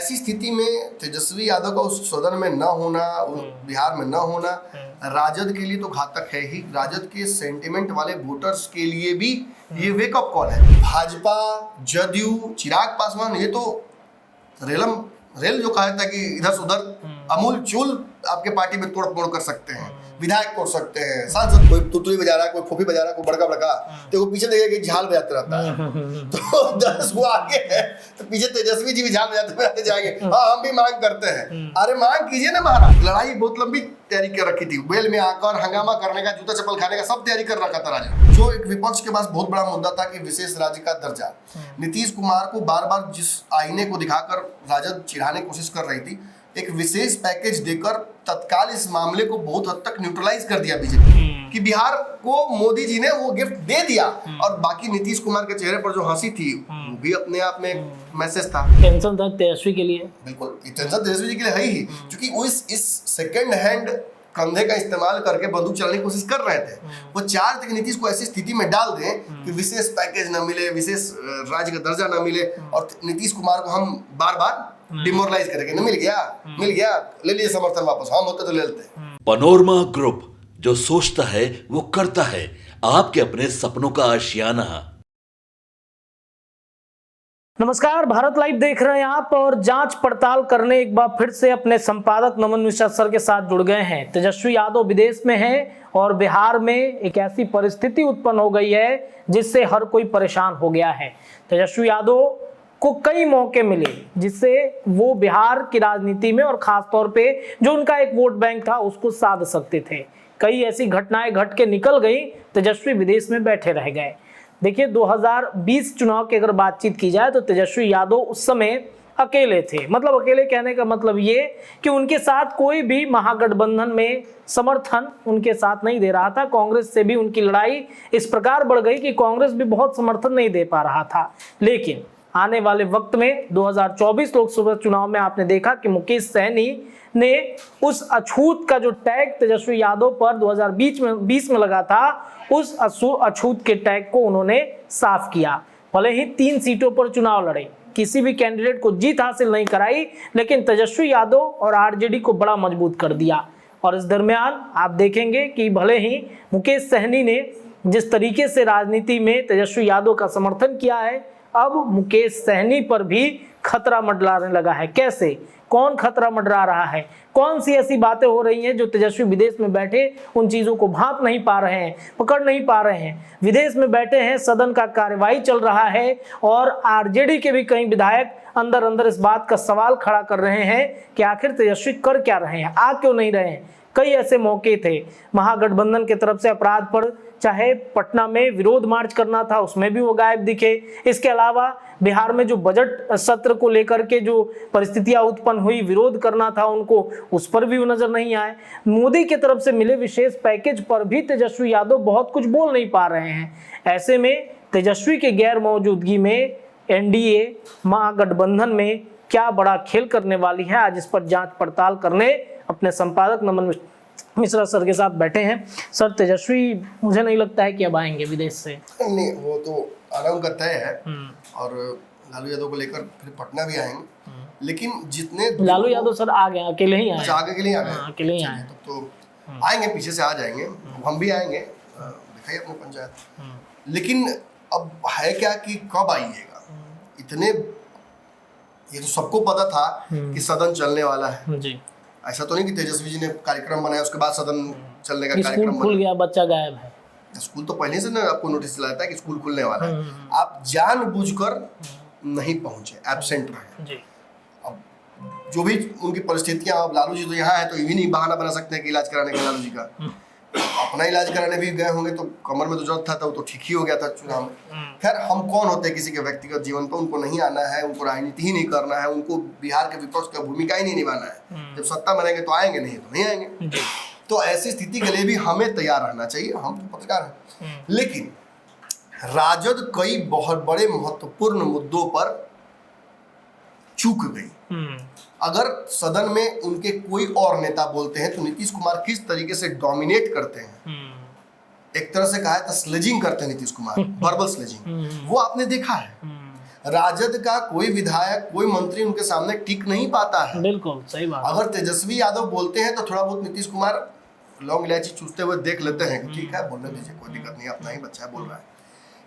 ऐसी स्थिति में तेजस्वी यादव का उस सदन में न होना, बिहार में न होना राजद के लिए तो घातक है ही, राजद के सेंटिमेंट वाले वोटर्स के लिए भी ये वेकअप कॉल है। भाजपा, जदयू, चिराग पासवान, ये तो रेल जो कहा था कि इधर से उधर अमूल चूल आपके पार्टी में तोड़ फोड़ कर सकते हैं, विधायक तोड़ सकते हैं, सांसद कोई तुतली बजा रहा है, कोई फूफी बजा रहा है, कोई बड़का बड़का, तो वो पीछे देखेगा कि झाल बजाते रहता है। तो 10 वो आगे है तो पीछे तेजस्वी जी भी झाल बजाते जाएंगे। हाँ, हम भी मांग करते हैं। अरे मांग कीजिए ना महाराज। लड़ाई बहुत लंबी तैयारी कर रखी थी, बेल में आकर हंगामा करने का, जूता चप्पल खाने का सब तैयारी कर रखा था राजा। जो एक विपक्ष के पास बहुत बड़ा मुद्दा था कि विशेष राज्य का दर्जा, नीतीश कुमार को बार बार जिस आईने को दिखाकर राजद चिढ़ाने की कोशिश कर रही थी, एक विशेष पैकेज देकर तत्काल इस मामले को बहुत हद तक न्यूट्रलाइज कर दिया बीजेपी कि बिहार को मोदी जी ने वो गिफ्ट दे दिया। और बाकी नीतीश कुमार के चेहरे पर जो हंसी थी वो भी अपने आप में एक मैसेज था। टेंशन था तेजस्वी के लिए, बिल्कुल टेंशन तेजस्वी जी के लिए है ही, क्योंकि वो इस सेकंड हैंड कंधे का इस्तेमाल करके बंदूक चलाने की कोशिश कर रहे थे। वो चाह रहे थे कि नीतीश को ऐसी स्थिति में डाल दें कि विशेष पैकेज न मिले, विशेष राज्य का दर्जा न मिले, और नीतीश कुमार को हम बार बार डिमोरलाइज करेंगे। न मिल गया, ले लीजिए समर्थन वापस, हम होते तो ले लेते। पनोरमा ग्रुप, जो सोचता है वो करता है, आपके अपने सपनों का आशियाना। नमस्कार, भारत लाइव देख रहे हैं आप, और जांच पड़ताल करने एक बार फिर से अपने संपादक नमन मिश्रा सर के साथ जुड़ गए हैं। तेजस्वी यादव विदेश में हैं और बिहार में एक ऐसी परिस्थिति उत्पन्न हो गई है जिससे हर कोई परेशान हो गया है। तेजस्वी यादव को कई मौके मिले जिससे वो बिहार की राजनीति में और खास तौर पे जो उनका एक वोट बैंक था उसको साध सकते थे। कई ऐसी घटनाएं घट के निकल गई, तेजस्वी विदेश में बैठे रह गए। देखिए, 2020 चुनाव की अगर बातचीत की जाए तो तेजस्वी यादव उस समय अकेले थे। मतलब अकेले कहने का मतलब ये कि उनके साथ कोई भी महागठबंधन में समर्थन उनके साथ नहीं दे रहा था। कांग्रेस से भी उनकी लड़ाई इस प्रकार बढ़ गई कि कांग्रेस भी बहुत समर्थन नहीं दे पा रहा था। लेकिन आने वाले वक्त में 2024 लोकसभा चुनाव में आपने देखा कि मुकेश सहनी ने उस अछूत का जो टैग तेजस्वी यादव पर 2020 में लगा था, उस अछूत के टैग को उन्होंने साफ किया। भले ही 3 सीटों पर चुनाव लड़े, किसी भी कैंडिडेट को जीत हासिल नहीं कराई, लेकिन तेजस्वी यादव और आरजेडी को बड़ा मजबूत कर दिया। और इस दरमियान आप देखेंगे कि भले ही मुकेश सहनी ने जिस तरीके से राजनीति में तेजस्वी यादव का समर्थन किया है, अब मुकेश सहनी पर भी खतरा मंडराने लगा है। कैसे, कौन खतरा मंडरा रहा है, कौन सी ऐसी बातें हो रही हैं जो तेजस्वी विदेश में बैठे उन चीजों को भांप नहीं पा रहे हैं, पकड़ नहीं पा रहे हैं। विदेश में बैठे हैं, सदन का कार्यवाही चल रहा है और आरजेडी के भी कई विधायक अंदर अंदर इस बात का सवाल खड़ा कर रहे हैं कि आखिर तेजस्वी कर क्या रहे हैं, आ क्यों नहीं रहे हैं। कई ऐसे मौके थे महागठबंधन की तरफ से अपराध पर, चाहे पटना में विरोध मार्च करना था उसमें भी वो गायब दिखे। इसके अलावा बिहार में जो बजट सत्र को लेकर के जो परिस्थितियां उत्पन्न हुई, विरोध करना था उनको, उस पर भी वो नजर नहीं आए। मोदी की तरफ से मिले विशेष पैकेज पर भी तेजस्वी यादव बहुत कुछ बोल नहीं पा रहे हैं। ऐसे में तेजस्वी के गैर मौजूदगी में एनडीए महागठबंधन में क्या बड़ा खेल करने वाली है, आज इस पर जांच पड़ताल करने अपने संपादक नमन मिश्रा सर के साथ बैठे हैं। सर, तेजस्वी मुझे नहीं लगता है कि अब आएंगे विदेश से। नहीं, वो तो आना उनका तय है, और लालू यादव को लेकर फिर पटना भी आएंगे। लेकिन जितने लालू यादव सर आ गए, अकेले ही आए, आगे के लिए आ गए, अकेले ही आए, तो आएंगे, पीछे से आ जाएंगे, हम भी आएंगे, दिखाइए अपनी पंचायत। लेकिन अब है क्या कि कब आइएगा, इतने, ये तो सबको पता था कि सदन चलने वाला है जी। ऐसा तो नहीं कि तेजस्वी जी ने कार्यक्रम बनाया उसके बाद सदन चलने का कार्यक्रम खुल गया, बच्चा गायब है। स्कूल तो पहले से ना आपको नोटिस दिलाता है कि स्कूल खुलने वाला है, आप जानबूझकर नहीं पहुंचे, एब्सेंट रहे जी। अब जो भी उनकी परिस्थितियां, अब लालू जी तो यहाँ है तो ये भी नहीं बहाना बना सकते हैं कि इलाज कराने का। लालू जी का अपना इलाज कराने भी गए होंगे तो कमर में तो जरूरत था, तो ठीक ही हो गया था चुनाव में। खैर, हम कौन होते हैं किसी के व्यक्तिगत जीवन पर, उनको नहीं आना है, उनको राजनीति ही नहीं करना है, उनको बिहार के विपक्ष का भूमिका ही नहीं निभाना है। जब सत्ता में रहेंगे तो आएंगे, नहीं तो नहीं आएंगे। तो ऐसी स्थिति के लिए भी हमें तैयार रहना चाहिए, हम तो पत्रकार हैं। लेकिन राजद कई बहुत बड़े महत्वपूर्ण मुद्दों पर चूक गई। अगर सदन में उनके कोई और नेता बोलते हैं तो नीतीश कुमार किस तरीके से डोमिनेट करते हैं, एक तरह से कहा है तो स्लेजिंग करते हैं नीतीश कुमार, वर्बल स्लेजिंग, वो आपने देखा है। राजद का कोई विधायक, कोई मंत्री उनके सामने टिक नहीं पाता है। बिल्कुल सही बात। अगर तेजस्वी यादव बोलते हैं तो थोड़ा बहुत नीतीश कुमार लौंग इलायची चूसते हुए देख लेते हैं कि ठीक है, बोलने दीजिए, कोई दिक्कत नहीं, अपना ही बच्चा है, बोल रहा है।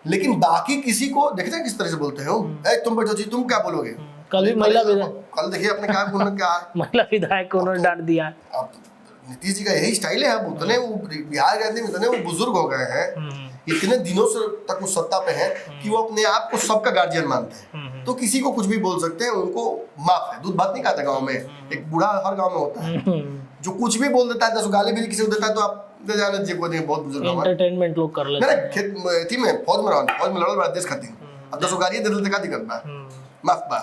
लेकिन बाकी किसी को देखते हैं किस तरह से बोलते हैं, ए तुम बैठो जी, तुम क्या बोलोगे? कल भी महिला विधायक, कल देखिए अपने क्या उन्होंने क्या महिला विधायक को उन्होंने डांट दिया। अब नीतीश जी का यही स्टाइल है। अब उतने वो बिहार के अंदर इतने वो बुजुर्ग हो गए हैं, इतने दिनों से तक वो सत्ता पे हैं कि वो अपने आप को सबका गार्जियन मानते हैं, तो किसी को कुछ भी बोल सकते हैं, उनको माफ है। दूध भात नहीं खाता गाँव में, एक बूढ़ा हर गाँव में होता है जो कुछ भी बोल देता है, 10 गाली भी किसी को देता है तो आप जाने जी को बहुत बुजुर्ग एंटरटेनमेंट लोग कर लेते हैं। खेत थी में फौज में लड़ल बड़ा देश खाती, अब 10 गाली दे देते, क्या दिक्कत बा, माफ बा।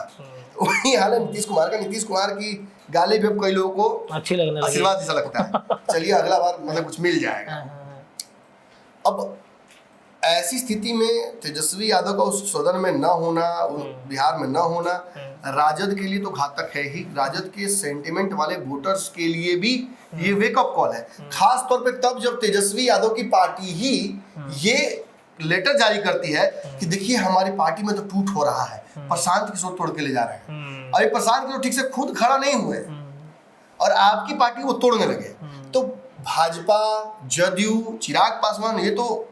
वही हाल है नीतीश कुमार का। नीतीश कुमार की गाली भी अब कई लोगों को अच्छी लगने लगी, आशीर्वाद जैसा लगता है। चलिए अगला बार मतलब कुछ मिल जाएगा। अब ऐसी स्थिति में तेजस्वी यादव का उस सदन में न होना, बिहार में न होना राजद के लिए तो घातक है ही। राजद के सेंटिमेंट वाले वोटर्स के लिए भी ये वेकअप कॉल है, खास तौर पे तब जब तेजस्वी यादव की पार्टी ही ये लेटर जारी करती है कि देखिए हमारी पार्टी में तो टूट हो रहा है, प्रशांत किशोर तोड़ के ले जा रहे हैं। अभी प्रशांत किशोर ठीक से खुद खड़ा नहीं हुए और आपकी पार्टी वो तोड़ने लगे। तो भाजपा, जदयू, चिराग पासवान, ये तो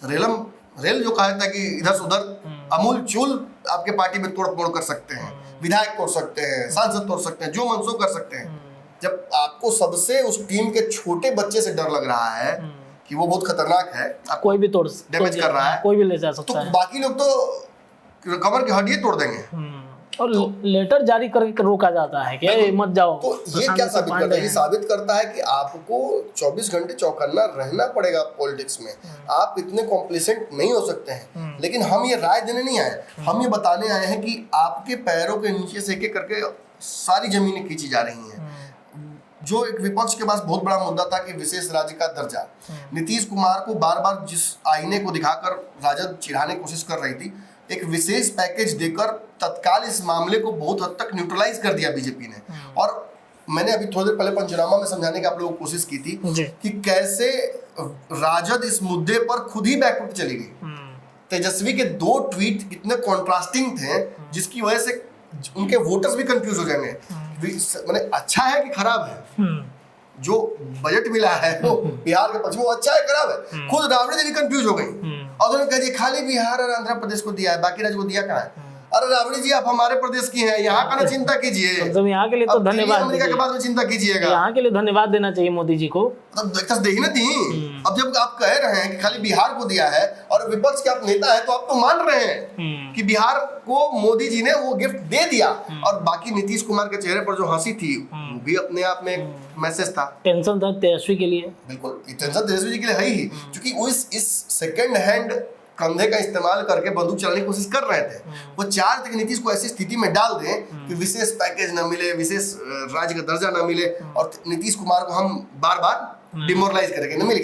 रेल जो कहा था कि इधर से उधर अमूल चूल आपके पार्टी में तोड़ फोड़ कर सकते हैं, विधायक तोड़ सकते हैं, सांसद तोड़ सकते हैं, जो मनसो कर सकते हैं। जब आपको सबसे उस टीम के छोटे बच्चे से डर लग रहा है कि वो बहुत खतरनाक है, कोई भी तोड़ डैमेज कर रहा है, कोई भी ले जा सकता तो है, बाकी लोग तो कमर की हड्डी तोड़ देंगे। और लेटर जारी करके रोका जाता है कि मत जाओ। तो ये क्या साबित करता है? ये साबित करता है कि आपको 24 घंटे चौकन्ना रहना पड़ेगा पॉलिटिक्स में। आप इतने कॉम्प्लिसेंट नहीं हो सकते हैं। लेकिन हम ये राय देने नहीं आए, हम ये बताने आए हैं कि आपके पैरों के नीचे से एक एक करके सारी जमीनें खींची जा रही हैं। जो एक विपक्ष के पास बहुत बड़ा मुद्दा था कि विशेष राज्य का दर्जा, नीतीश कुमार को बार बार जिस आईने को दिखाकर राजद चिढ़ाने की कोशिश कर रही थी, एक विशेष पैकेज देकर तत्काल इस मामले को बहुत हद तक न्यूट्रलाइज कर दिया बीजेपी ने। और मैंने अभी थोड़ी देर पहले पंचनामा में समझाने की आप लोगों को कोशिश की थी कि कैसे राजद इस मुद्दे पर खुद ही बैकफुट चली गई। तेजस्वी के 2 ट्वीट इतने कॉन्ट्रास्टिंग थे जिसकी वजह से उनके वोटर्स भी कंफ्यूज हो जाएंगे, माने अच्छा है कि खराब है। जो बजट मिला है वो बिहार के पक्ष में, वो अच्छा है खराब है। खुद राबड़ी देवी कंफ्यूज हो गई और उन्होंने कह दिया खाली बिहार और आंध्र प्रदेश को दिया है, बाकी राज्य को दिया कहाँ है? अरे राबड़ी जी, आप हमारे प्रदेश की हैं, यहाँ का ना चिंता कीजिए। यहाँ के लिए तो धन्यवाद, अमेरिका के बाद में चिंता कीजिएगा, यहाँ के लिए धन्यवाद देना चाहिए मोदी जी को। देखी ना थी। अब जब आप कह रहे हैं कि खाली बिहार को दिया है और विपक्ष के आप नेता है, तो आप तो मान रहे हैं कि बिहार को मोदी जी ने वो गिफ्ट दे दिया। और बाकी नीतीश कुमार के चेहरे पर जो हंसी थी वो भी अपने आप में एक मैसेज था। टेंशन था तेजस्वी के लिए, बिल्कुल टेंशन तेजस्वी जी के लिए है ही, क्योंकि वो इस सेकंड हैंड कंधे का इस्तेमाल करके बंदूक चलाने की कोशिश कर रहे थे। वो चाह रहे थे कि नीतीश को ऐसी स्थिति में डाल दें कि विशेष पैकेज न मिले, विशेष राज्य का दर्जा न मिले, और नीतीश कुमार को हम बार बार डिमोरलाइज करेंगे। न मिल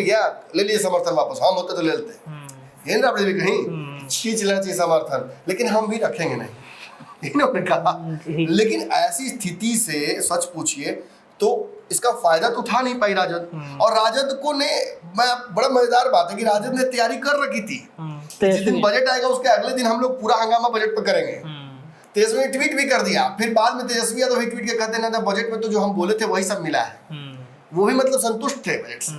गया ले लिए समर्थन वापस, हम होते तो ले लेते। ये राबड़ी भी कहीं खींच लेना चाहिए समर्थन, लेकिन हम भी रखेंगे नहीं, इन्होंने कहा। लेकिन ऐसी स्थिति से सच पूछिए तो इसका फायदा तो उठा नहीं पाई राजद। और राजद को ने बड़ा मजेदार बात है कि राजद ने तैयारी कर रखी थी। जिस दिन बजट आएगा उसके अगले दिन हम लोग पूरा हंगामा बजट पर करेंगे। तेजस्वी ने ट्वीट भी कर दिया, फिर बाद में तेजस्वी यादव ही ट्वीट के कहते ना बजट में तो जो हम बोले थे वही सब मिला है। वो भी मतलब संतुष्ट थे बजट से।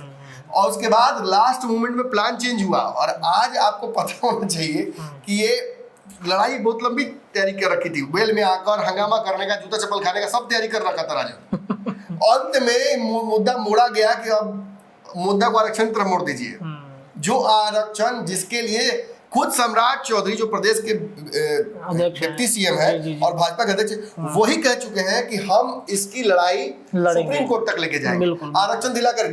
और उसके बाद लास्ट मोमेंट में प्लान चेंज हुआ, और आज आपको पता होना चाहिए कि ये लड़ाई बहुत लंबी तैयारी कर रखी थी। बेल में आकर हंगामा करने का, जूता चप्पल खाने का सब तैयारी कर रखा था राजद। अंत में मुद्दा मोड़ा गया कि अब मुद्दा को आरक्षण तरफ मोड़ दीजिए। जो आरक्षण जिसके लिए खुद सम्राट चौधरी जो प्रदेश के डिप्टी सीएम है और भाजपा के अध्यक्ष, वही कह चुके हैं कि हम इसकी लड़ाई सुप्रीम कोर्ट तक लेके जाएंगे। आरक्षण दिलाकर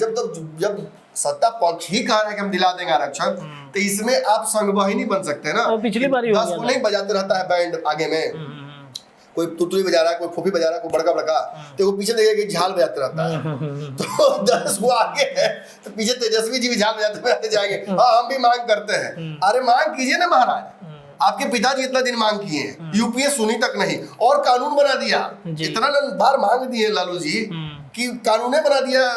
जब सत्ता पक्ष ही कह रहा है कि हम दिला देंगे आरक्षण, तो इसमें आप संगवाहिनी बन सकते हैं ना। पिछली बार 10 को नहीं बजाते रहता है बैंड आगे में, कोई तुतली बजा रहा है, कोई फूफी बजा रहा है, कोई बड़का बड़का, तो वो पीछे देखेगा कि झाल बजाते रहता है। तो 10 वो आगे है तो पीछे तेजस्वी जी भी झाल बजाते जाएंगे। हाँ, हम भी मांग करते हैं। अरे मांग कीजिए ना महाराज, आपके पिताजी इतना दिन मांग किए हैं, यूपीए सुनी तक नहीं, और कानून बना दिया। इतना बार मांग दिए लालू जी कि कानून बना दिया,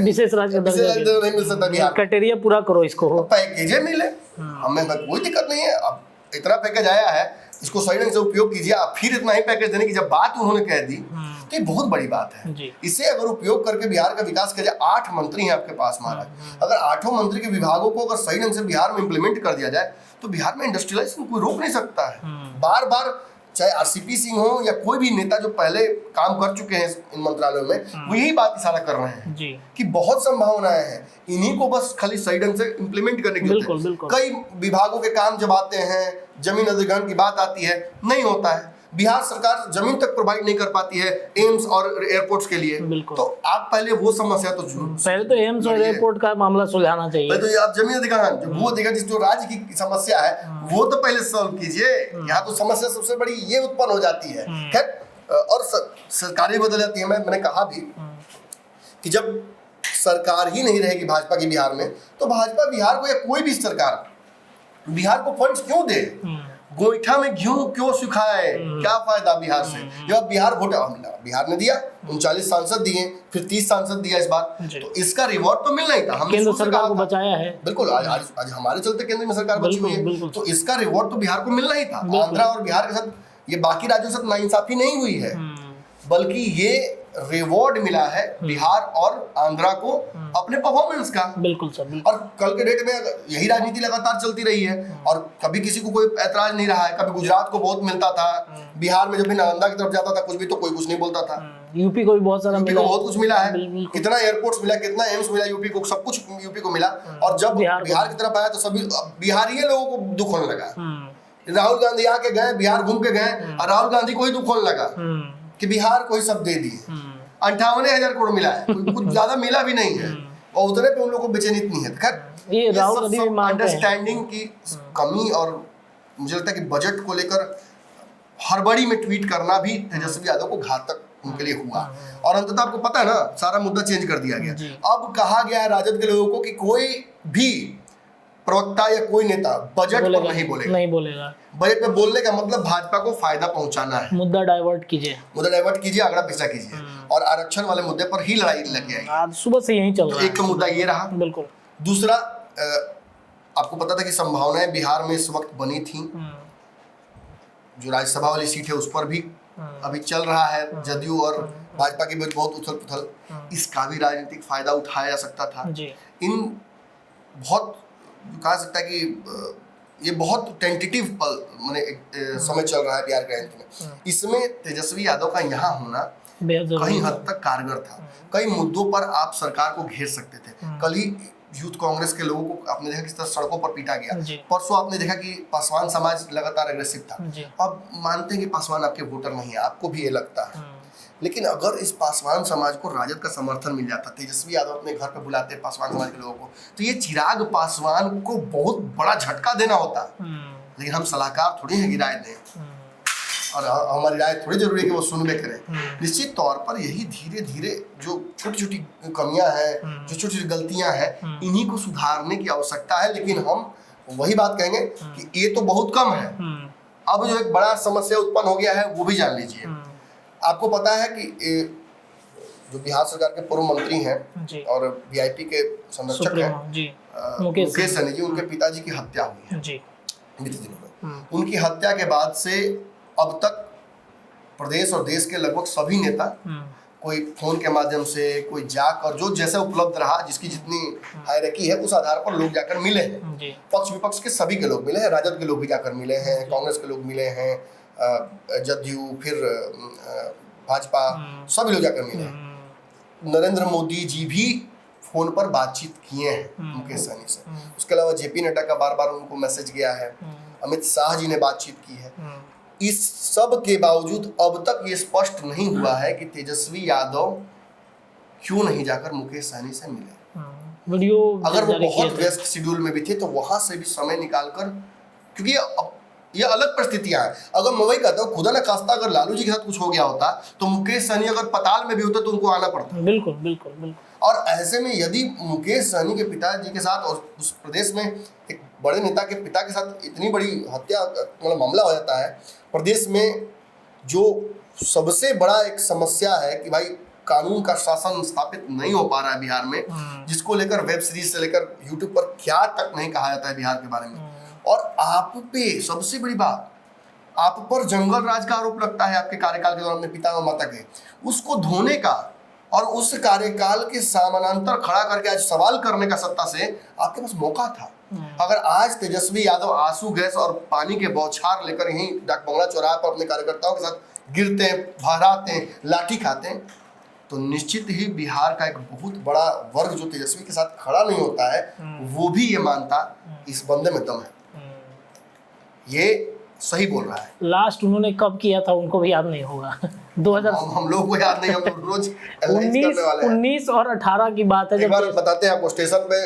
विशेष राज्य नहीं मिल सकता बिहार, क्राइटेरिया पूरा करो इसको, पैकेज मिले, हमें कोई दिक्कत नहीं है। अब इतना पैकेज आया है, इसको सही ढंग से उपयोग कीजिए, आप फिर इतना ही पैकेज देने की जब बात उन्होंने कह दी तो ये बहुत बड़ी बात है। इसे अगर उपयोग करके बिहार का विकास किया जाए, 8 मंत्री हैं आपके पास महाराज, अगर 8 मंत्री के विभागों को अगर सही ढंग से बिहार में इंप्लीमेंट कर दिया जाए तो बिहार में इंडस्ट्रियलाइजेशन कोई रोक नहीं सकता है। बार बार चाहे आरसीपी सिंह हो या कोई भी नेता जो पहले काम कर चुके हैं इन मंत्रालयों में, वो यही बात इशारा कर रहे हैं कि बहुत संभावनाएं हैं, इन्हीं को बस खाली सही ढंग से इंप्लीमेंट करने की जरूरत है। कई विभागों के काम जब आते हैं, जमीन अधिग्रहण की बात आती है, नहीं होता है। बिहार सरकार जमीन तक प्रोवाइड नहीं कर पाती है एम्स और एयरपोर्ट्स के लिए, तो आप पहले वो समस्या तो पहले तो एम्स और एयरपोर्ट का मामला सुलझाना चाहिए। पहले तो ये आप जमीन अधिग्रहण जो भू अधिग्रहण जो राज्य की समस्या है वो तो पहले सॉल्व कीजिए। यहाँ तो समस्या सबसे बड़ी ये उत्पन्न हो जाती है। खैर, और सरकारें बदल जाती है। मैंने कहा भी कि जब सरकार ही नहीं रहेगी भाजपा की बिहार में, तो भाजपा बिहार को या कोई भी सरकार बिहार को फंड्स क्यों दे? गोईठा में घी क्यों सुखाए? क्या फायदा बिहार से? जब बिहार वोट बिहार ने दिया, 39 सांसद दिए, फिर 30 सांसद दिया इस बार, तो इसका रिवॉर्ड तो मिलना ही था। हमने केंद्र सरकार को बचाया है। बिल्कुल, आज हमारे चलते केंद्र में सरकार बची हुई है, तो इसका रिवॉर्ड तो बिहार को मिलना ही था। आंध्रा और बिहार के साथ ये बाकी राज्यों से नाइंसाफी नहीं हुई है, बल्कि ये रिवॉर्ड मिला है बिहार और आंध्रा को अपने परफॉर्मेंस का। बिल्कुल सर, बिल्कुल। और कल के डेट में यही राजनीति लगातार चलती रही है और कभी किसी को कोई ऐतराज नहीं रहा है। कभी गुजरात को बहुत मिलता था, बिहार में जब भी नालंदा की तरफ जाता था कुछ भी तो कोई कुछ नहीं बोलता था। यूपी को भी बहुत सारा यूपी को बहुत कुछ मिला है, कितना एयरपोर्ट्स मिला, कितना एम्स मिला यूपी को, सब कुछ यूपी को मिला। और जब बिहार की तरफ आया तो सभी बिहारी लोगों को दुख होने लगा। राहुल गांधी आके गए, बिहार घूम के गए और राहुल गांधी को ही दुख होने लगा कि बिहार को ही सब दे दिए। 58,000 करोड़ मिला है, कुछ ज्यादा मिला भी नहीं है, और उतने पे उन लोगों को बेचैनी इतनी है। खैर, ये राहुल गांधी भी मानते हैं अंडरस्टैंडिंग की कमी, और मुझे लगता है कि बजट को लेकर हड़बड़ी में ट्वीट करना भी तेजस्वी यादव को घातक उनके लिए हुआ। और अंततः आपको पता है ना, सारा मुद्दा चेंज कर दिया गया। अब कहा गया है राजद के लोगों को कि कोई भी प्रवक्ता या कोई नेता बजट पर नहीं बोलेगा। बजट पे बोलने का मतलब भाजपा को फायदा पहुंचाना है। मुद्दा डाइवर्ट कीजिए, आगड़ा पीछा कीजिए, और आरक्षण वाले मुद्दे पर ही लड़ाई लगी आई। आज सुबह से यही चल रहा है। एक तो मुद्दा ये रहा। बिल्कुल। दूसरा, आपको पता था कि संभावनाएं बिहार में इस वक्त बनी थी, जो राज्यसभा वाली सीट है उस पर भी अभी चल रहा है जदयू और भाजपा के बीच बहुत उथल पुथल। इसका भी राजनीतिक फायदा उठाया जा सकता था। इन बहुत कहा सकता है कि ये बहुत टेंटेटिव समय चल रहा है बिहार के राजनीति में। इसमें तेजस्वी यादव का यहाँ होना कहीं हद तक कारगर था। कई मुद्दों पर आप सरकार को घेर सकते थे। कल ही यूथ कांग्रेस के लोगों को आपने देखा किस तरह सड़कों पर पीटा गया। परसों आपने देखा कि पासवान समाज लगातार एग्रेसिव था। अब मानते हैं कि पासवान आपके वोटर नहीं है, आपको भी ये लगता है, लेकिन अगर इस पासवान समाज को राजद का समर्थन मिल जाता, तेजस्वी यादव अपने घर पे बुलाते पासवान समाज के लोगों को, तो ये चिराग पासवान को बहुत बड़ा झटका देना होता। लेकिन हम सलाहकार थोड़ी हैं कि राय दें, और हमारी राय थोड़ी जरूरी है कि वो सुनबे करें। निश्चित तौर पर यही धीरे धीरे जो छोटी छोटी कमियां हैं, जो छोटी छोटी गलतियां हैं, इन्हीं को सुधारने की आवश्यकता है। लेकिन हम वही बात कहेंगे कि ये तो बहुत कम है। अब जो एक बड़ा समस्या उत्पन्न हो गया है वो भी जान लीजिए। आपको पता है कि जो बिहार सरकार के पूर्व मंत्री हैं और वीआईपी के संरक्षक हैं मुकेश सहनी जी, उनके पिताजी की हत्या हुई है बीते दिनों में। उनकी हत्या के बाद से अब तक प्रदेश और देश के लगभग सभी नेता कोई फोन के माध्यम से, कोई जाकर, जो जैसा उपलब्ध रहा, जिसकी जितनी हायरार्की है उस आधार पर लोग जाकर मिले हैं। पक्ष विपक्ष के सभी के लोग मिले हैं, राजद के लोग भी जाकर मिले हैं, कांग्रेस के लोग मिले हैं, जदयू, फिर भाजपा, सभी लोग जाकर मिले हैं। नरेंद्र मोदी जी भी फोन पर बातचीत किए हैं मुकेश सहनी से। उसके अलावा जेपी नड्डा का बार बार उनको मैसेज गया है, अमित शाह जी ने बातचीत की है। इस सब के बावजूद अब तक ये स्पष्ट नहीं हुआ है कि तेजस्वी यादव क्यों नहीं जाकर मुकेश सहनी से मिले। वीडियो अगर वो बहुत व्यस्त शेड्यूल में भी थे तो वहां से भी समय निकालकर, क्योंकि ये अलग परिस्थितियां हैं। अगर मैं वही कहता हूँ, खुदा न खास्ता अगर लालू जी के साथ कुछ हो गया होता तो मुकेश सहनी अगर पताल में भी होता तो उनको आना पड़ता। बिल्कुल बिल्कुल बिल्कुल। और ऐसे में यदि मुकेश सहनी के पिताजी के साथ और उस प्रदेश में एक बड़े नेता के पिता के साथ इतनी बड़ी हत्या मतलब मामला हो जाता है, प्रदेश में जो सबसे बड़ा एक समस्या है कि भाई कानून का शासन स्थापित नहीं हो पा रहा है बिहार में, जिसको लेकर वेब सीरीज से लेकर यूट्यूब पर क्या तक नहीं कहा जाता है बिहार के बारे में, और आप पे सबसे बड़ी बात, आप पर जंगल राज का आरोप लगता है आपके कार्यकाल के दौरान अपने पिता और माता के, उसको धोने का और उस कार्यकाल के समानांतर खड़ा करके आज सवाल करने का सत्ता से आपके पास मौका था। अगर आज तेजस्वी यादव आंसू गैस और पानी के बौछार लेकर यहीं डाक बंगला चौराहे पर अपने कार्यकर्ताओं के साथ गिरते हैं, फहराते हैं, लाठी खाते हैं, तो निश्चित ही बिहार का एक बहुत बड़ा वर्ग जो तेजस्वी के साथ खड़ा नहीं होता है वो भी ये मानता इस बंदे में दम है, ये सही बोल रहा है। लास्ट उन्होंने कब किया था उनको भी याद नहीं होगा। 2000 हम लोग को याद नहीं, हम लोग रोज एनालाइज करने वाले हैं। 19 और 18 की बात है एक जब बार बताते हैं आपको, स्टेशन पे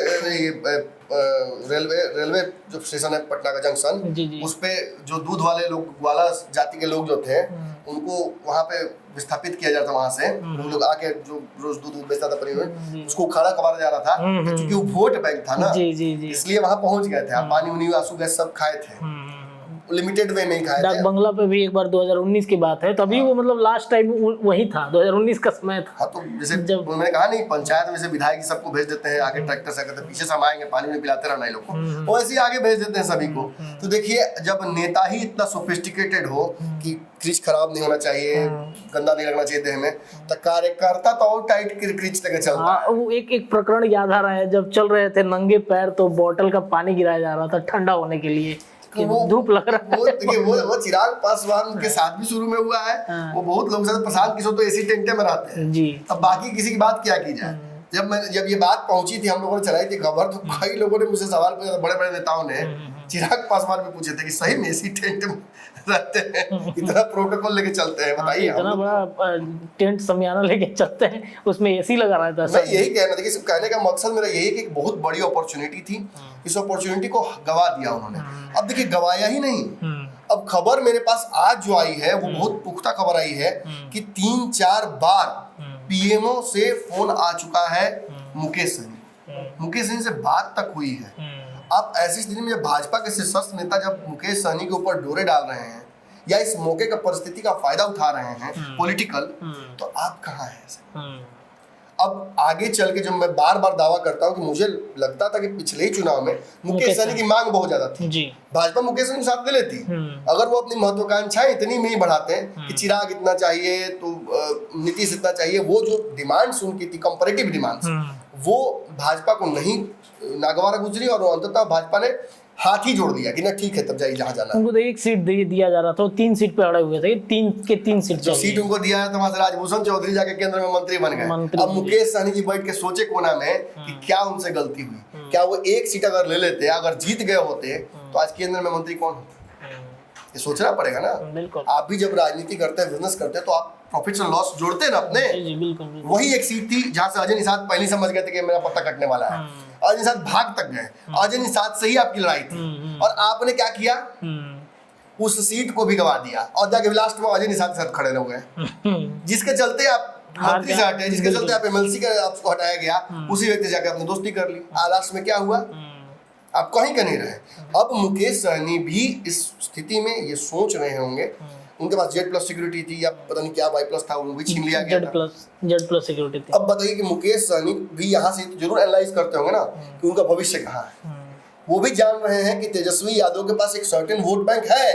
रेलवे जो स्टेशन है पटना का जंक्शन, जी जी उस पे जो दूध वाले लोग, ग्वाला जाति के लोग जो थे उनको वहाँ पे विस्थापित किया जाता, वहां से लोग आके जो रोज दूध बेचता था परिवहन, उसको खाना खवाया जा रहा था क्योंकि वो वोट बैंक था ना, जी जी जी इसलिए वहां पहुंच गए थे। पानी उनी आंसू गैस सब खाए थे, लिमिटेड वे में ही खाए डाक थे। बंगला पे भी एक बार 2019 की बात है, तभी वो मतलब लास्ट टाइम वही था, 2019 का समय था। हाँ तो जैसे मैंने कहा नहीं, पंचायत में से विधायक सबको भेज देते हैं आगे ट्रैक्टर से, कहते पीछे से हम आएंगे, पानी में पिलाते रहना लोग को, वैसे ही आगे भेज देते हैं सभी को। तो देखिए, जब नेता ही इतना सोफिस्टिकेटेड हो कि क्रीच खराब नहीं होना चाहिए, गंदा नहीं लगना चाहिए देह में, तो कार्यकर्ता तो और टाइट क्रीच लेके चलता है। वो एक प्रकरण याद आ रहा है, जब चल रहे थे नंगे पैर तो बोतल का पानी गिराया जा रहा था ठंडा होने के लिए, कि धूप लग रहा है। देखिए वो चिराग पासवान के साथ भी शुरू में हुआ है, वो बहुत लोग साथ, प्रशांत किशोर तो एसी टेंटे में रहते हैं जी। अब बाकी किसी की बात क्या की जाए। जब ये बात पहुंची थी, हम लोगों ने चलाई थी खबर, तो कई लोगों ने मुझसे सवाल पूछा, बड़े बड़े नेताओं ने चिराग पासवान में पूछे थे कि सही में एसी टेंट में रहते हैं, इतना प्रोटोकॉल लेके चलते हैं, बताइए। इतना बड़ा टेंट समियाना लेके चलते हैं, उसमें एसी लगा रहा था। मैं यही कहना था कि कहने का मकसद मेरा यही कि एक बहुत बड़ी अपॉर्चुनिटी थी, इस अपॉर्चुनिटी को गवा दिया उन्होंने। अब देखिए, गवाया ही नहीं, अब खबर मेरे पास आज जो आई है वो बहुत पुख्ता खबर आई है कि 3-4 बार पीएमओ से फोन आ चुका है मुकेश सहनी से बात तक हुई है। अब ऐसी स्थिति में जब भाजपा के शीर्षस्थ नेता जब मुकेश सहनी के ऊपर डोरे डाल रहे हैं या इस मौके का परिस्थिति का फायदा उठा रहे हैं पॉलिटिकल, तो आप कहाँ हैं? अब आगे चल के जब मैं बार बार दावा करता हूँ कि मुझे लगता था कि पिछले ही चुनाव में मुकेश सहनी की मांग बहुत ज्यादा थी जी, भाजपा मुकेश सहनी साथ ले लेती अगर वो अपनी महत्वाकांक्षाएं इतनी में ही बढ़ाते हैं कि चिराग इतना चाहिए तो नीतीश इतना चाहिए, वो जो डिमांड्स उनकी थी कंपैरेटिव डिमांड्स, वो भाजपा को नहीं नागवारा गुजरी और अंततः भाजपा ने हाथ ही जोड़ दिया कि ना ठीक है तब जाइए जहाँ जाना। उनको तो एक सीट दिया जा रहा था, 3 सीट पे अड़े हुए थे, 3 सीट जो सीट उनको दिया है तो वहां से राजभूषण चौधरी जाके केंद्र में मंत्री बन गए। अब मुकेश सहनी जी बैठ के सोचे कोना में कि क्या उनसे गलती हुई, क्या वो एक सीट अगर ले लेते, अगर जीत गए होते तो आज केंद्र में मंत्री कौन होता, ये सोचना पड़ेगा ना। बिल्कुल, आप भी जब राजनीति करते हैं, बिजनेस करते हैं, तो आप प्रॉफिट एंड लॉस जोड़ते हैं ना अपने। जी, बिल्कुल। वही एक सीट थी जहां से अजय निषाद पहले समझ गए थे कि मेरा पत्ता कटने वाला है, अजय निषाद भाग तक गए, अजय निषाद से ही आपकी लड़ाई थी और आपने क्या किया, उस सीट को भी गवा दिया और जाके लास्ट में अजय निषाद के साथ खड़े रह गए, जिसके चलते आप मंत्री से हटे, जिसके चलते आप एमएलसी का आपको हटाया गया, उसी व्यक्ति से जाकर आपने दोस्ती कर ली। लास्ट में क्या हुआ, आप कहीं का नहीं रहे। अब मुकेश सहनी भी इस स्थिति में ये सोच रहे होंगे, उनके पास Z+ सिक्योरिटी थी या पता नहीं क्या Y+ था, वो भी छीन लिया गया था। Z+ सिक्योरिटी थी। अब बताइए कि मुकेश सहनी भी यहाँ से जरूर एनालाइज करते होंगे ना कि उनका भविष्य कहाँ है। वो भी जान रहे हैं कि तेजस्वी यादव के पास एक सर्टेन वोट बैंक है,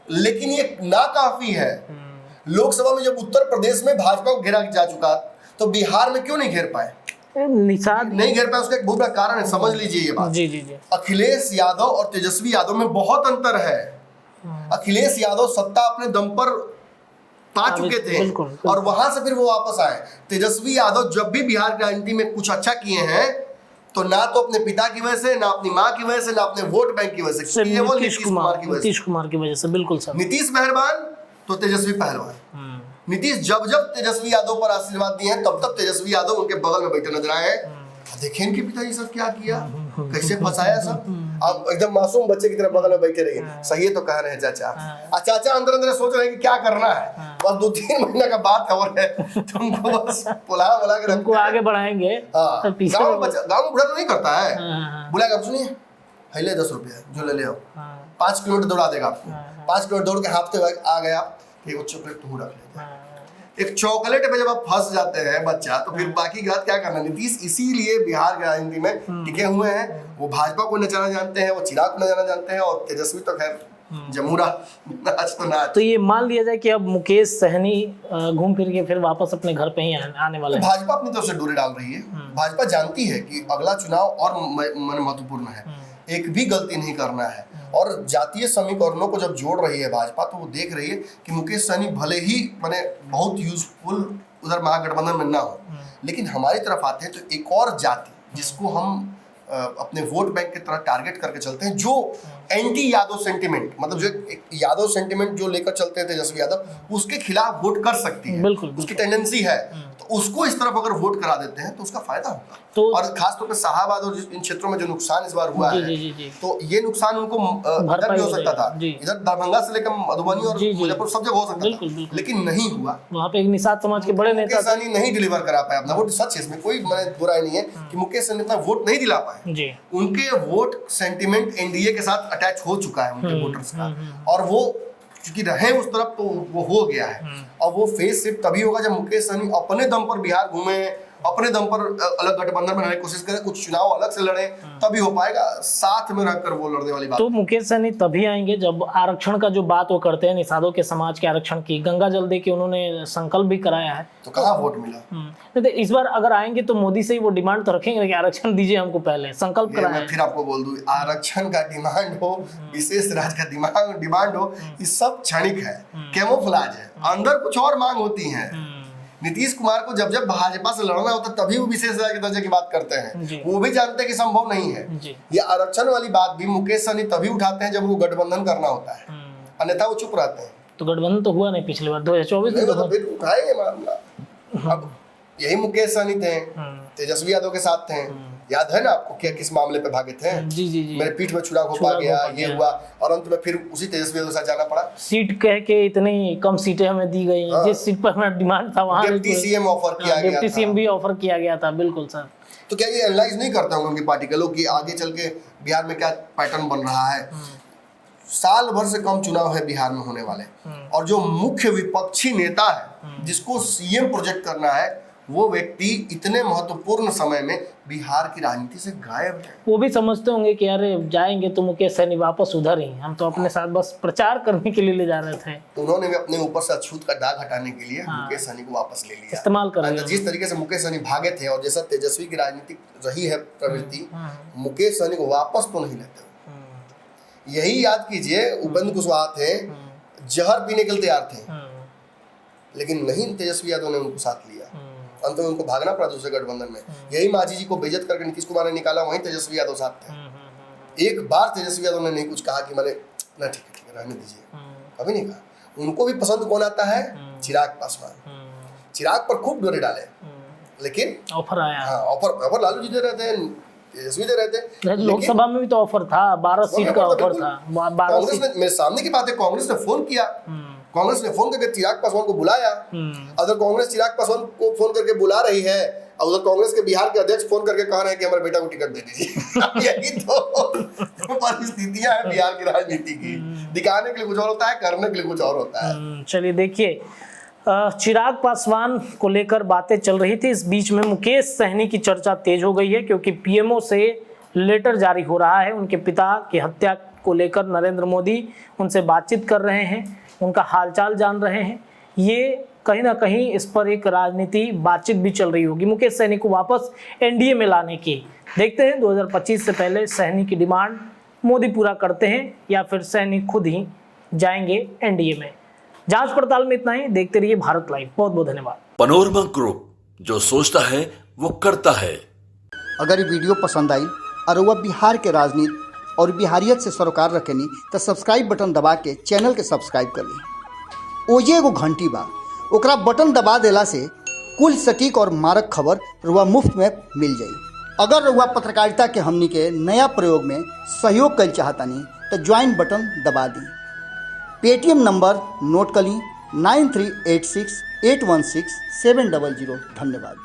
लेकिन ये नाकाफी है। लोकसभा में जब उत्तर प्रदेश में भाजपा को घेरा जा चुका, तो बिहार में क्यों नहीं घेर पाए? निषाद नहीं घेर पाए, उसका एक बहुत बड़ा कारण है, समझ लीजिए ये बात। जी। अखिलेश यादव और तेजस्वी यादव में बहुत अंतर है। अखिलेश यादव सत्ता अपने दम पर पा चुके थे और वहां से फिर वो वापस आए। तेजस्वी यादव जब भी बिहार की राजनीति में कुछ अच्छा किए हैं तो ना तो अपने पिता की वजह से, ना अपनी माँ की वजह से, ना अपने वोट बैंक की वजह से, केवल नीतीश कुमार की वजह से। बिल्कुल सर, नीतीश मेहरबान तो तेजस्वी पहलवान। नीतीश जब तेजस्वी यादव पर आशीर्वाद दिए हैं तब तेजस्वी यादव उनके बगल में बैठे नजर आए। देखें इनके पिताजी सब क्या किया, कैसे फंसाया सब। आप एकदम मासूम बच्चे की तरह बगल में बैठे रहिए। सही है तो कह रहे हैं चाचा। चाचा अंदर अंदर सोच रहे हैं कि क्या करना है, बस 2-3 महीना का बात और है, तुमको बस बुला के तुमको आगे बढ़ाएंगे। गाँव में बुढ़ा तो नहीं करता है, बुलाएगा सुनिए हिले 10 रुपया जो ले आओ, 5 किलोमीटर दौड़ा देगा आपको। 5 किलोमीटर दौड़ के हाफते आ गए आप, कि वो चॉकलेट तू रख लेता है। एक चॉकलेट पे जब आप फंस जाते हैं बच्चा, तो फिर बाकी बात क्या करना। नीतीश इसीलिए बिहार की राजनीति में टिके हुए हैं। वो भाजपा को नचाना जानते हैं, वो चिराग को नचाना जानते हैं, और तेजस्वी तो खैर जमूरा नाच तो नाच। तो ये मान लिया जाए कि अब मुकेश सहनी घूम फिर के फिर वापस अपने घर पे ही आने वाले हैं। भाजपा अपनी तरफ से डोरे डाल रही है। भाजपा जानती है कि अगला चुनाव और महत्वपूर्ण है, एक भी गलती नहीं करना है। और जातीय समीकरणों को जब जोड़ रही है भाजपा, तो वो देख रही है कि मुकेश सहनी भले ही माने बहुत यूजफुल उधर महागठबंधन में ना हो, लेकिन हमारी तरफ आते हैं तो एक और जाति जिसको हम अपने वोट बैंक की तरह टारगेट करके चलते हैं, जो एंटी यादव सेंटिमेंट, मतलब जो एक यादव सेंटिमेंट जो लेकर चलते हैं तेजस्वी यादव, उसके खिलाफ वोट कर सकती है। बिल्कुल, उसकी टेंडेंसी है, तो उसको इस तरफ अगर वोट करा देते हैं तो उसका फायदा होगा। तो और खासतौर पर शाहाबाद और इन क्षेत्रों में जो नुकसान इस बार हुआ है, तो ये नुकसान उनको इधर भी हो सकता था, इधर दरभंगा से लेकर मधुबनी और मुजफ्फरपुर सब जगह हो सकता था, लेकिन नहीं हुआ। वहाँ पे एक निषाद समाज के बड़े नेता सहनी नहीं डिलीवर करा पाए अपना वोट। सच है, इसमें कोई बुराई नहीं है कि मुकेश सहनी अपना वोट नहीं दिला पाए। उनके वोट सेंटिमेंट एनडीए के साथ अटैच हो चुका है उनके वोटर्स का, और वो क्योंकि रहे उस तरफ तो वो हो गया है। और वो फेस शिफ्ट तभी होगा जब मुकेश सहनी अपने दम पर बिहार घूमे, अपने दम पर अलग गठबंधन बनाने की कोशिश करें, कुछ चुनाव अलग से लड़े, तभी हो पाएगा। साथ में रहकर वो लड़ने वाली बात। तो मुकेश सहनी तभी आएंगे जब आरक्षण का जो बात वो करते हैं, निषादों के समाज के आरक्षण की, गंगा जल दे के उन्होंने संकल्प भी कराया है। तो कहाँ वोट मिला? तो इस बार अगर आएंगे तो मोदी से ही वो डिमांड तो रखेंगे कि आरक्षण दीजिए हमको, पहले संकल्प कराया। मैं फिर आपको बोल दूं, आरक्षण का डिमांड हो, विशेष राज्य का डिमांड हो, ये सब क्षणिक है, कैमोफ्लेज है, अंदर कुछ और मांग होती है। नीतीश कुमार को जब जब भाजपा से लड़ना होता है तभी वो विशेष राज्य के दर्जे की बात करते हैं। वो भी जानते हैं कि संभव नहीं है। ये आरक्षण वाली बात भी मुकेश सहनी तभी उठाते हैं जब वो गठबंधन करना होता है, अन्यथा वो चुप रहते हैं। तो गठबंधन तो हुआ नहीं पिछली बार 2024 में, तो फिर उठाएंगे मामला। अब यही मुकेश सहनी थे, तेजस्वी यादव के साथ थे, याद है ना आपको क्या किस मामले पे भागे थे? जी जी जी, मेरे पीठ में छुरा घोपा गया, ये हुआ, और अंत में फिर उसी तेजस्वी यादव के साथ जाना पड़ा। सीट कह के इतनी कम सीटें हमें दी गई, जिस सीट पर हमारा डिमांड था वहाँ डिप्टी सीएम ऑफर किया गया, डिप्टी सीएम भी ऑफर किया गया था। बिल्कुल सर। तो क्या ये एनालाइज नहीं करते होंगे उनकी पार्टी के लोग कि आगे चल के बिहार में क्या पैटर्न बन रहा है? साल भर से कम चुनाव है बिहार में होने वाले, और जो मुख्य विपक्षी नेता है जिसको सीएम प्रोजेक्ट करना है, वो व्यक्ति इतने महत्वपूर्ण समय में बिहार की राजनीति से गायब है। वो भी समझते होंगे कि अरे जाएंगे तो मुकेश सहनी वापस उधर ही, हम तो अपने साथ बस प्रचार करने के लिए ले जा रहे थे। उन्होंने भी अपने ऊपर से अछूत का दाग हटाने के लिए मुकेश सहनी को वापस ले लिया, इस्तेमाल कर लिया। जिस तरीके से मुकेश सहनी भागे थे और जैसा तेजस्वी की राजनीति रही है प्रवृत्ति, मुकेश सहनी को वापस तो नहीं लेते। यही याद कीजिए, उपेंद्र कुशवाहा थे, जहर पीने के लिए तैयार थे, लेकिन नहीं, तेजस्वी यादव ने उनको साथ लिया, अंत में उनको भागना पड़ा दूसरे गठबंधन में। यही मांझी जी को बेइज्जत करके नीतीश कुमार ने निकाला, वहीं तेजस्वी यादव साथ थे। एक बार तेजस्वी यादव ने नहीं कुछ कहा कि मैंने ना ठीक है रहने दीजिए, कभी नहीं कहा। उनको भी पसंद कौन आता है? चिराग पासवान। चिराग पर खूब डोरे डाले, लेकिन ऑफर आया। हाँ, ऑफर लालू जी दे रहे थे, तेजस्वी दे रहे थे। लोकसभा में भी तो ऑफर था, 12 सीट का ऑफर था। कांग्रेस ने, मेरे सामने की बात है, कांग्रेस ने फोन किया, कांग्रेस ने फोन करके चिराग पासवान को बुलाया। अगर कांग्रेस चिराग पासवान को फोन करके बुला रही है, और उधर कांग्रेस के बिहार के अध्यक्ष फोन करके कह रहे हैं कि हमारे बेटा को टिकट दे दीजिए। यही तो परिस्थितियां हैं बिहार की राजनीति की। दिखाने के लिए कुछ और होता है, करने के लिए कुछ और होता है। चलिए देखिए, चिराग पासवान को लेकर बातें चल रही थी, इस बीच में मुकेश सहनी की चर्चा तेज हो गई है, क्योंकि पीएमओ से लेटर जारी हो रहा है। उनके पिता की हत्या को लेकर नरेंद्र मोदी उनसे बातचीत कर रहे हैं, उनका हालचाल जान रहे हैं। ये कहीं ना कहीं इस पर एक राजनीति बातचीत भी चल रही होगी मुकेश सहनी को वापस एनडीए में लाने की। देखते हैं 2025 से पहले सहनी की डिमांड मोदी पूरा करते हैं या फिर सहनी खुद ही जाएंगे एनडीए में। जांच पड़ताल में इतना ही। देखते रहिए भारत लाइव। बहुत बहुत धन्यवाद। पनोरमा ग्रुप, जो सोचता है वो करता है। अगर ये वीडियो पसंद आई और वह बिहार के राजनीति और बिहारियत से सरोकार रखेनी तो सब्सक्राइब बटन दबा के चैनल के सब्सक्राइब कर ली। ओजे एगो घंटी बा, ओकरा बटन दबा देला से कुल सटीक और मारक खबर रुआ मुफ्त में मिल जाई। अगर रुआ पत्रकारिता के हमनी के नया प्रयोग में सहयोग कर चाहतानी तो ज्वाइन बटन दबा दी। पेटीएम नंबर नोट कर ली 9386816700। धन्यवाद।